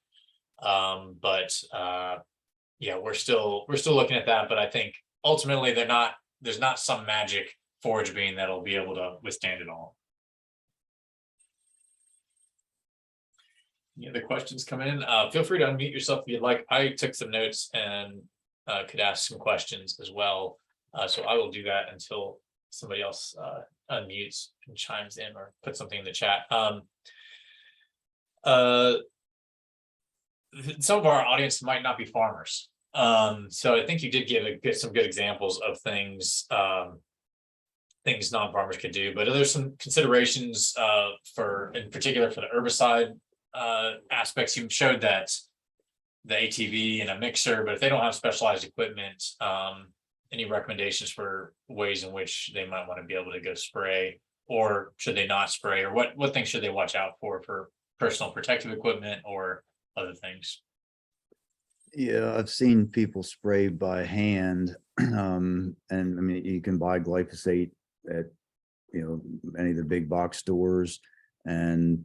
Yeah, we're still looking at that, but I think ultimately there's not some magic forage bean that'll be able to withstand it all. Any other questions come in? Feel free to unmute yourself if you'd like. I took some notes and could ask some questions as well. So I will do that until somebody else unmutes and chimes in or put something in the chat. Some of our audience might not be farmers. So I think you did give some good examples of things non-farmers could do, but there's some considerations in particular for the herbicide aspects. You showed that the ATV and a mixer, but if they don't have specialized equipment, any recommendations for ways in which they might want to be able to go spray, or should they not spray, or what things should they watch out for personal protective equipment or other things? Yeah, I've seen people spray by hand. And I mean, you can buy glyphosate at, any of the big box stores. And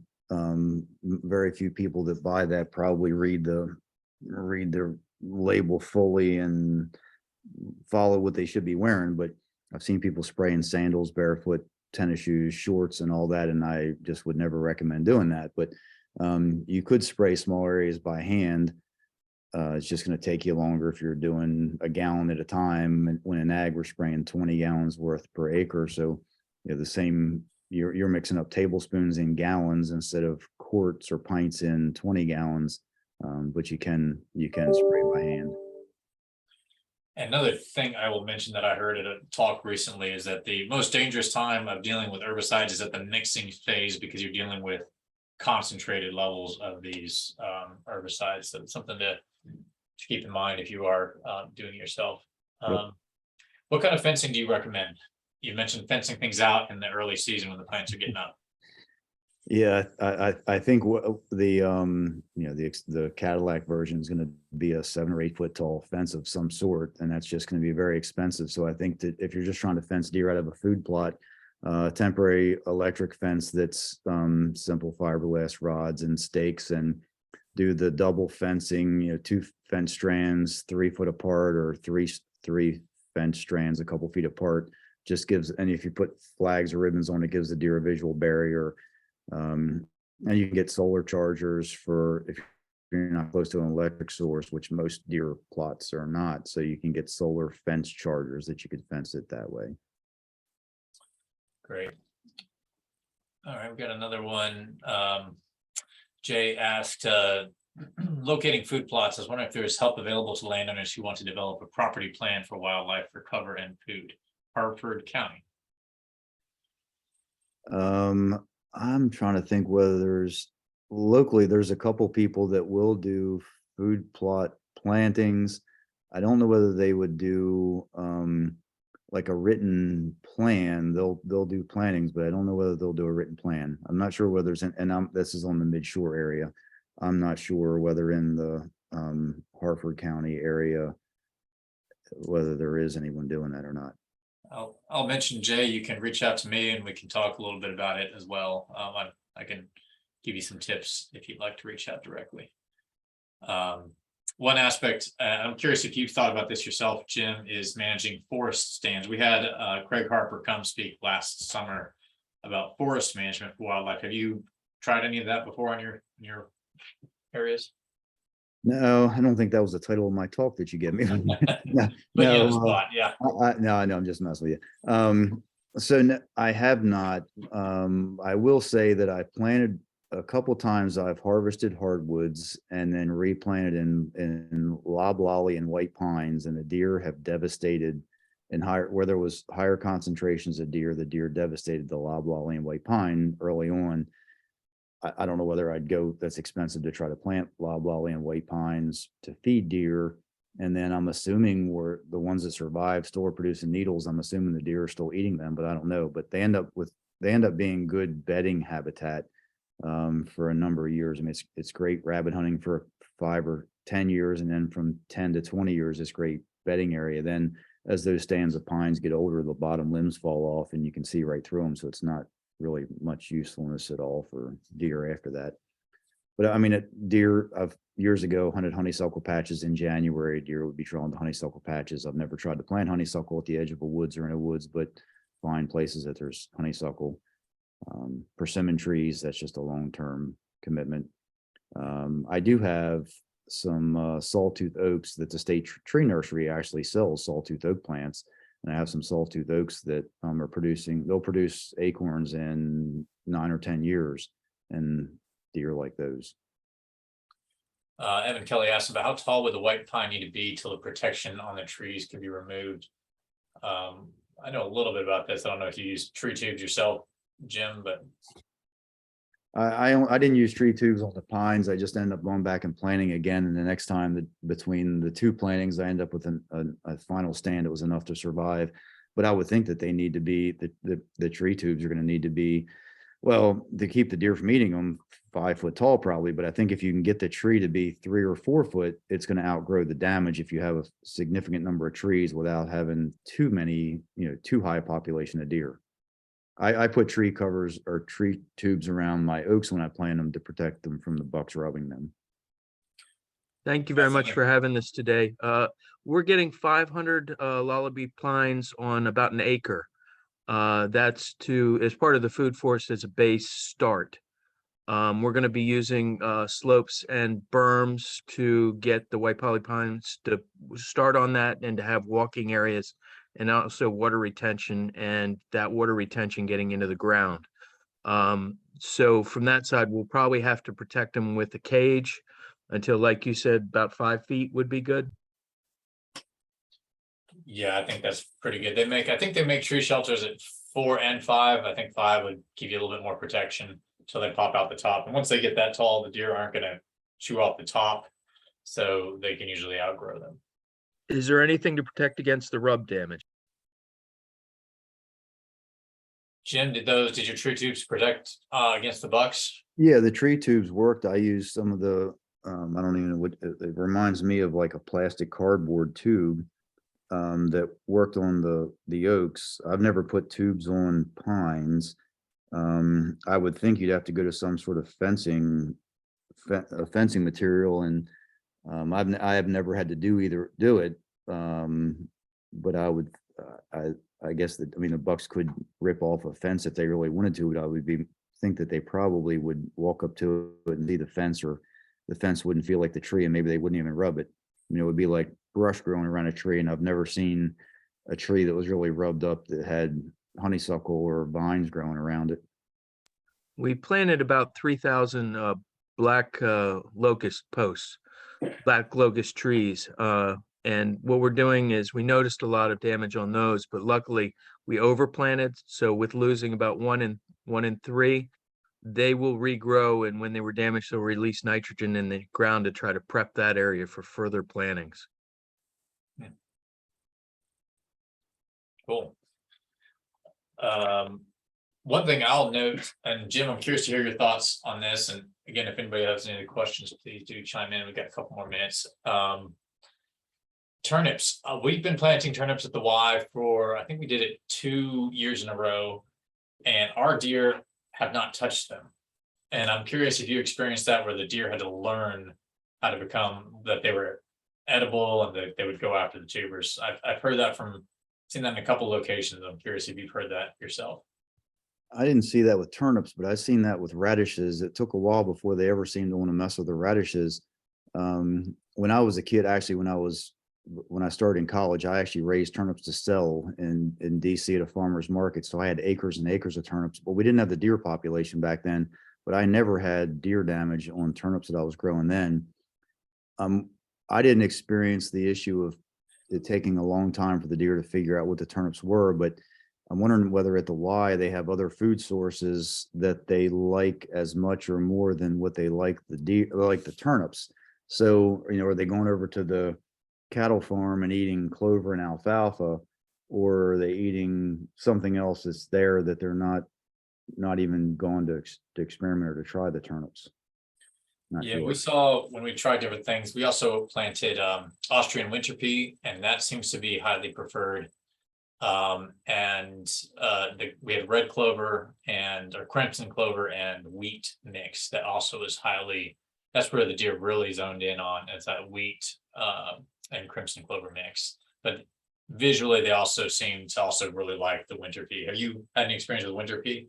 very few people that buy that probably read the label fully and follow what they should be wearing. But I've seen people spraying sandals, barefoot, tennis shoes, shorts, and all that, and I just would never recommend doing that. But you could spray small areas by hand. It's just going to take you longer if you're doing a gallon at a time. And when in ag, we're spraying 20 gallons worth per acre. So the same, you're mixing up tablespoons in gallons instead of quarts or pints in 20 gallons. But you can spray by hand. Another thing I will mention that I heard at a talk recently is that the most dangerous time of dealing with herbicides is at the mixing phase, because you're dealing with concentrated levels of these herbicides. So it's something to keep in mind if you are doing it yourself. Yep. What kind of fencing do you recommend? You mentioned fencing things out in the early season when the plants are getting up. Yeah, I think the Cadillac version is going to be a 7 or 8 foot tall fence of some sort, and that's just going to be very expensive. So I think that if you're just trying to fence deer out of a food plot, temporary electric fence that's simple fiberglass rods and stakes, and do the double fencing, 2 fence strands 3 foot apart, or three fence strands a couple feet apart, just gives, and if you put flags or ribbons on it, gives the deer a visual barrier. And you can get solar chargers for if you're not close to an electric source, which most deer plots are not. So you can get solar fence chargers that you could fence it that way. Great. All right, we've got another one. Jay asked, locating food plots. I was wondering if there is help available to landowners who want to develop a property plan for wildlife for cover and food. Harford County. I'm trying to think whether there's a couple people that will do food plot plantings. I don't know whether they would do like a written plan. They'll do plantings, but I don't know whether they'll do a written plan. I'm not sure whether this is on the mid-shore area. I'm not sure whether in the Harford County area whether there is anyone doing that or not. I'll mention, Jay, you can reach out to me and we can talk a little bit about it as well. I can give you some tips if you'd like to reach out directly. One aspect, I'm curious if you've thought about this yourself, Jim, is managing forest stands. We had Craig Harper come speak last summer about forest management for wildlife. Have you tried any of that before on your areas? No, I don't think that was the title of my talk that you gave me. No, But you know, no, spot, yeah. no, I'm just messing with you. So no, I have not. I will say that I planted a couple times. I've harvested hardwoods and then replanted in loblolly and white pines, and the deer have devastated. And where there was higher concentrations of deer, the deer devastated the loblolly and white pine early on. I don't know whether I'd go, that's expensive to try to plant loblolly and white pines to feed deer. And then I'm assuming we're the ones that survive still are producing needles. I'm assuming the deer are still eating them, but I don't know. But they end up being good bedding habitat for a number of years. I mean, it's great rabbit hunting for 5 or 10 years. And then from 10 to 20 years, it's great bedding area. Then as those stands of pines get older, the bottom limbs fall off and you can see right through them. So it's not really much usefulness at all for deer after that. But I mean, deer, I've years ago hunted honeysuckle patches in January. Deer would be drawn to honeysuckle patches. I've never tried to plant honeysuckle at the edge of a woods or in a woods, but find places that there's honeysuckle. Persimmon trees, that's just a long-term commitment. I do have some sawtooth oaks that the state tree nursery actually sells sawtooth oak plants. And I have some sawtooth oaks that are producing, they'll produce acorns in 9 or 10 years, and deer like those. Evan Kelly asked about how tall would the white pine need to be till the protection on the trees can be removed. I know a little bit about this. I don't know if you use tree tubes yourself, Jim, but I didn't use tree tubes on the pines. I just ended up going back and planting again. And the next time between the two plantings, I ended up with a final stand that was enough to survive. But I would think that they need to be, the tree tubes are going to need to be, well, to keep the deer from eating them, 5 foot tall probably. But I think if you can get the tree to be 3 or 4 foot, it's going to outgrow the damage if you have a significant number of trees without having too many, too high a population of deer. I put tree covers or tree tubes around my oaks when I plant them to protect them from the bucks rubbing them. Thank you very much Definitely. for having this today. We're getting 500 lullaby pines on about an acre. That's as part of the food forest as a base start. We're going to be using slopes and berms to get the white poly pines to start on that and to have walking areas and also water retention, and that water retention getting into the ground. So from that side, we'll probably have to protect them with a cage until, like you said, about 5 feet would be good. Yeah, I think that's pretty good. I think they make tree shelters at 4 and 5. I think 5 would give you a little bit more protection until they pop out the top. And once they get that tall, the deer aren't gonna chew off the top, so they can usually outgrow them. Is there anything to protect against the rub damage? Jim, did your tree tubes protect against the bucks? Yeah, the tree tubes worked. I used some of the, I don't even know what, it reminds me of like a plastic cardboard tube that worked on the oaks. I've never put tubes on pines. I would think you'd have to go to some sort of fencing material, and I have never had to do it. But I guess that, I mean, the bucks could rip off a fence if they really wanted to, but I would think that they probably would walk up to it and see the fence, or the fence wouldn't feel like the tree, and maybe they wouldn't even rub it. It would be like brush growing around a tree, and I've never seen a tree that was really rubbed up that had honeysuckle or vines growing around it. We planted about 3,000 black locust posts, black locust trees. And what we're doing is we noticed a lot of damage on those, but luckily we overplanted. So with losing about 1 in 3, they will regrow. And when they were damaged, they'll release nitrogen in the ground to try to prep that area for further plantings. Cool. One thing I'll note, and Jim, I'm curious to hear your thoughts on this. And again, if anybody has any questions, please do chime in. We've got a couple more minutes. Turnips. We've been planting turnips at the Y for, I think we did it 2 years in a row, and our deer have not touched them. And I'm curious if you experienced that, where the deer had to learn how to become, that they were edible and that they would go after the tubers. I've heard that seen that in a couple locations. I'm curious if you've heard that yourself. I didn't see that with turnips, but I've seen that with radishes. It took a while before they ever seemed to want to mess with the radishes. When I was a kid, actually, when I started in college, I actually raised turnips to sell in DC at a farmer's market. So I had acres and acres of turnips, but we didn't have the deer population back then. But I never had deer damage on turnips that I was growing then. I didn't experience the issue of it taking a long time for the deer to figure out what the turnips were, but I'm wondering whether at the Y they have other food sources that they like as much or more than what they like the turnips. So, are they going over to the cattle farm and eating clover and alfalfa, or are they eating something else that's there that they're not even going to experiment or to try the turnips? Not Yeah, sure. we saw when we tried different things. We also planted Austrian winter pea, and that seems to be highly preferred. We had red clover or crimson clover and wheat mix that also is that's where the deer really zoned in on, is that wheat and crimson clover mix. But visually, they also seem to also really like the winter pea. Have you had any experience with winter pea?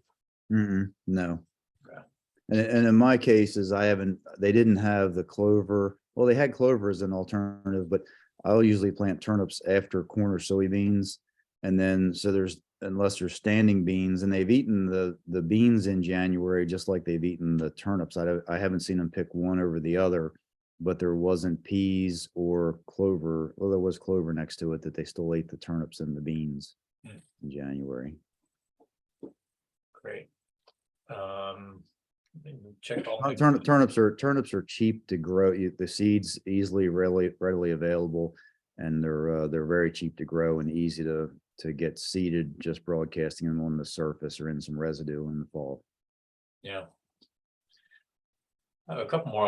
No. Okay. And in my cases, they didn't have the clover. Well, they had clover as an alternative, but I'll usually plant turnips after corn or soybeans. And then, unless there's standing beans, and they've eaten the beans in January, just like they've eaten the turnips. I haven't seen them pick one over the other, but there wasn't peas or clover. Well, there was clover next to it, that they still ate the turnips and the beans in January. Great. Check all. Turnips are cheap to grow. The seeds easily, readily available, and they're very cheap to grow and easy to get seeded, just broadcasting them on the surface or in some residue in the fall. Yeah. I have a couple more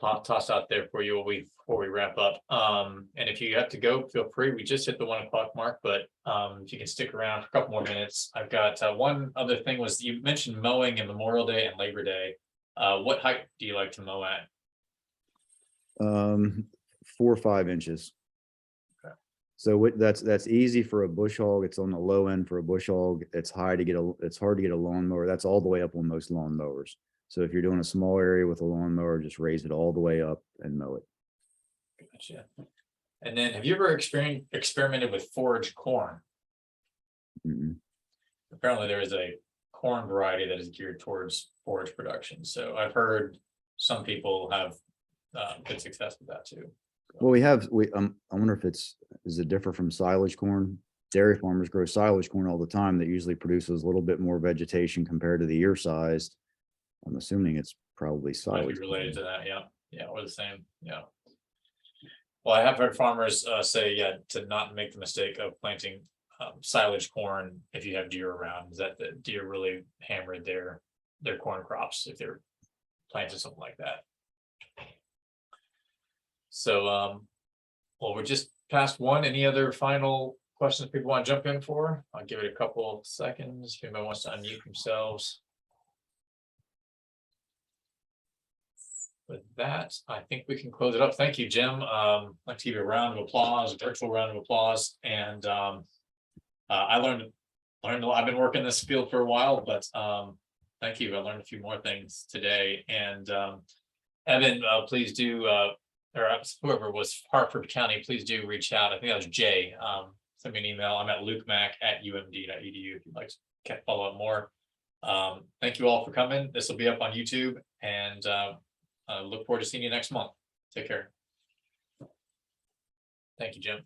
I'll toss out there for you before we wrap up. And if you have to go, feel free. We just hit the 1 o'clock mark, but if you can stick around for a couple more minutes. I've got one other thing was you mentioned mowing and Memorial Day and Labor Day. What height do you like to mow at? 4 or 5 inches. Okay. So that's easy for a bush hog. It's on the low end for a bush hog. It's hard to get a lawnmower. That's all the way up on most lawnmowers. So if you're doing a small area with a lawnmower, just raise it all the way up and mow it. Gotcha. And then have you ever experimented with forage corn? Mm-mm. Apparently there is a corn variety that is geared towards forage production. So I've heard some people have good success with that too. Well, I wonder if is it different from silage corn? Dairy farmers grow silage corn all the time that usually produces a little bit more vegetation compared to the ear size. I'm assuming it's probably Might silage. be related to that, yeah, or the same, yeah. Well, I have heard farmers say, to not make the mistake of planting silage corn if you have deer around, is that the deer really hammered their corn crops if they're planting something like that. So, well, we're just past 1. Any other final questions people want to jump in for? I'll give it a couple seconds if anybody wants to unmute themselves. With that, I think we can close it up. Thank you, Jim. I'd like to give you a round of applause, a virtual round of applause. And I learned a lot. I've been working this field for a while, but thank you. I learned a few more things today. And Evan, please do, or whoever was Hartford County, please do reach out. I think that was Jay. Send me an email. I'm at lukemac@umd.edu if you'd like to follow up more. Thank you all for coming. This will be up on YouTube, and look forward to seeing you next month. Take care. Thank you, Jim.